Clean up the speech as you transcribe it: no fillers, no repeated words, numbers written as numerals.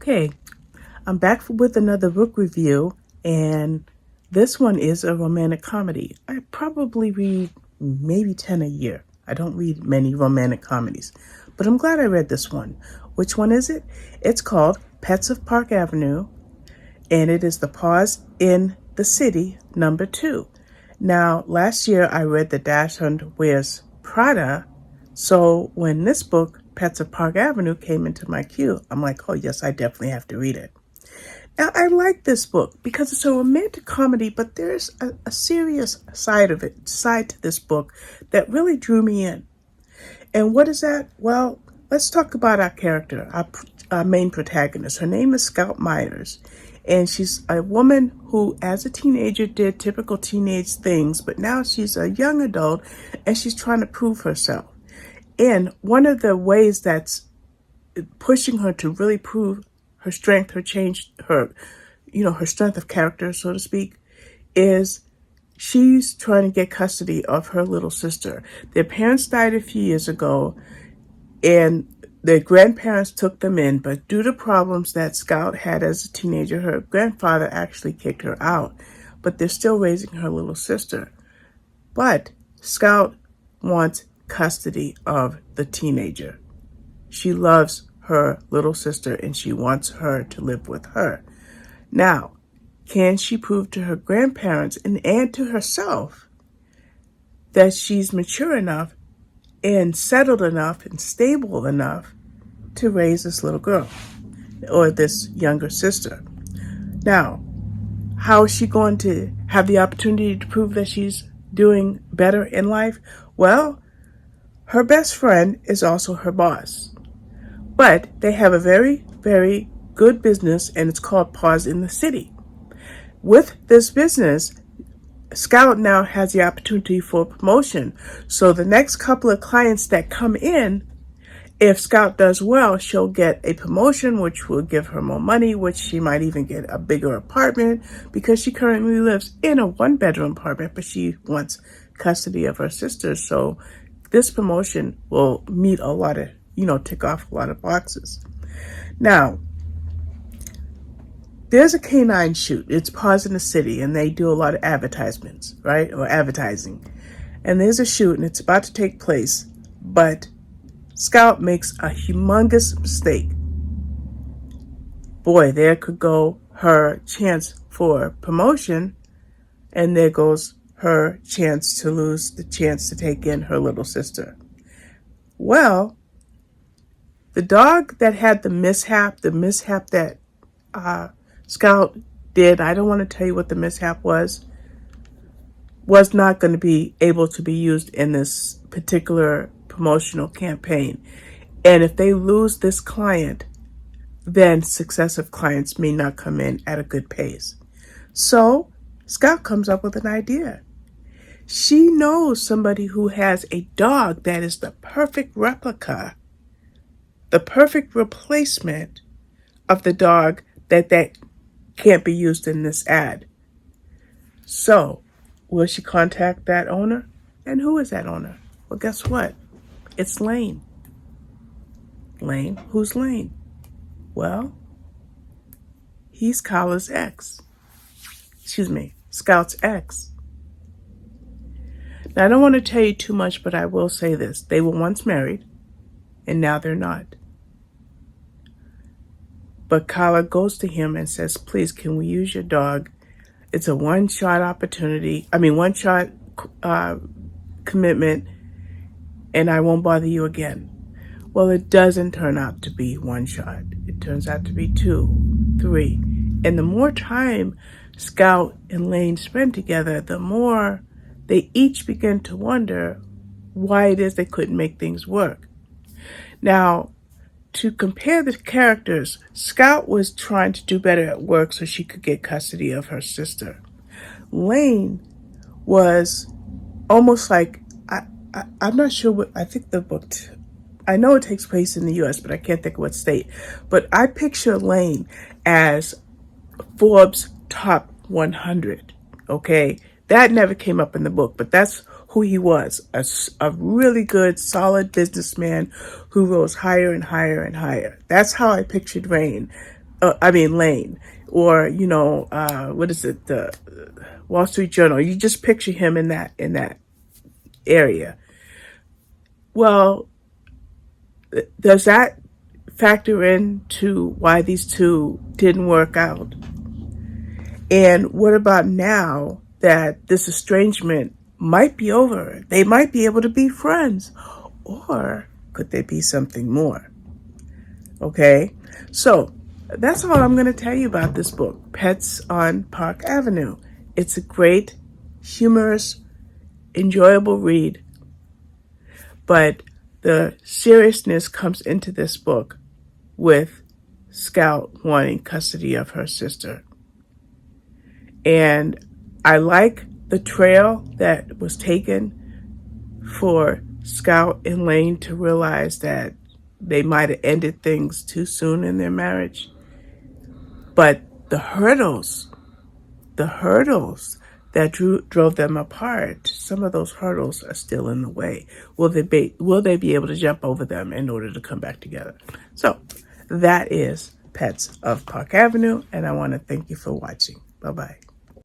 Okay, I'm back with another book review, and this one is a romantic comedy. I probably read maybe 10 a year. I don't read many romantic comedies, but I'm glad I read this one. Which one is it? It's called Pets of Park Avenue, and it is The Pause in the City, #2. Now, last year I read The Dachshund Wears Prada, so when this book, Pets of Park Avenue, came into my queue, I'm like, oh yes, I definitely have to read it. Now, I like this book because it's a romantic comedy, but there's a serious side to this book that really drew me in. And what is that? Well, let's talk about our character, our main protagonist. Her name is Scout Myers, and she's a woman who, as a teenager, did typical teenage things, but now she's a young adult, and she's trying to prove herself. And one of the ways that's pushing her to really prove her strength, her strength of character, so to speak, is she's trying to get custody of her little sister. Their parents died a few years ago, and their grandparents took them in, but due to problems that Scout had as a teenager, her grandfather actually kicked her out, but they're still raising her little sister. But Scout wants custody of the teenager. She loves her little sister and she wants her to live with her. Now, can she prove to her grandparents and to herself that she's mature enough and settled enough and stable enough to raise this little girl or this younger sister? Now, how is she going to have the opportunity to prove that she's doing better in life? Well, her best friend is also her boss. But they have a very, very good business, and it's called Pause in the City. With this business, Scout now has the opportunity for promotion. So the next couple of clients that come in, if Scout does well, she'll get a promotion, which will give her more money, which she might even get a bigger apartment because she currently lives in a one-bedroom apartment, but she wants custody of her sister. So this promotion will meet a lot of, tick off a lot of boxes. Now, there's a canine shoot. It's Pause in the City, and they do a lot of advertisements, right? Or advertising. And there's a shoot, and it's about to take place, but Scout makes a humongous mistake. Boy, there could go her chance for promotion, and there goes her chance to lose the chance to take in her little sister. Well, the dog that had the mishap that Scout did, I don't want to tell you what the mishap was not going to be able to be used in this particular promotional campaign. And if they lose this client, then successive clients may not come in at a good pace. So Scout comes up with an idea. She knows somebody who has a dog that is the perfect replica, the perfect replacement of the dog that can't be used in this ad. So, will she contact that owner? And who is that owner? Well, guess what? It's Lane. Lane? Who's Lane? Well, he's Scout's ex. Now, I don't want to tell you too much, but I will say this. They were once married, and now they're not. But Kyla goes to him and says, please, can we use your dog? It's a one-shot commitment, and I won't bother you again. Well, it doesn't turn out to be one shot. It turns out to be 2, 3. And the more time Scout and Lane spend together, the more they each begin to wonder why it is they couldn't make things work. Now, to compare the characters, Scout was trying to do better at work so she could get custody of her sister. Lane was almost like, I'm not sure what, I think the book, I know it takes place in the U.S., but I can't think of what state. But I picture Lane as Forbes top 100, okay? That never came up in the book, but that's who he was, a really good, solid businessman who rose higher and higher and higher. That's how I pictured Lane, or what is it, the Wall Street Journal. You just picture him in that area. Well, does that factor into why these two didn't work out? And what about now that this estrangement might be over? They might be able to be friends, or could there be something more? Okay, so that's all I'm going to tell you about this book, Pets on Park Avenue. It's a great, humorous, enjoyable read, but the seriousness comes into this book with Scout wanting custody of her sister. And I like the trail that was taken for Scout and Lane to realize that they might have ended things too soon in their marriage. But the hurdles that drove them apart, some of those hurdles are still in the way. Will they be able to jump over them in order to come back together? So that is Pets of Park Avenue, and I want to thank you for watching. Bye-bye.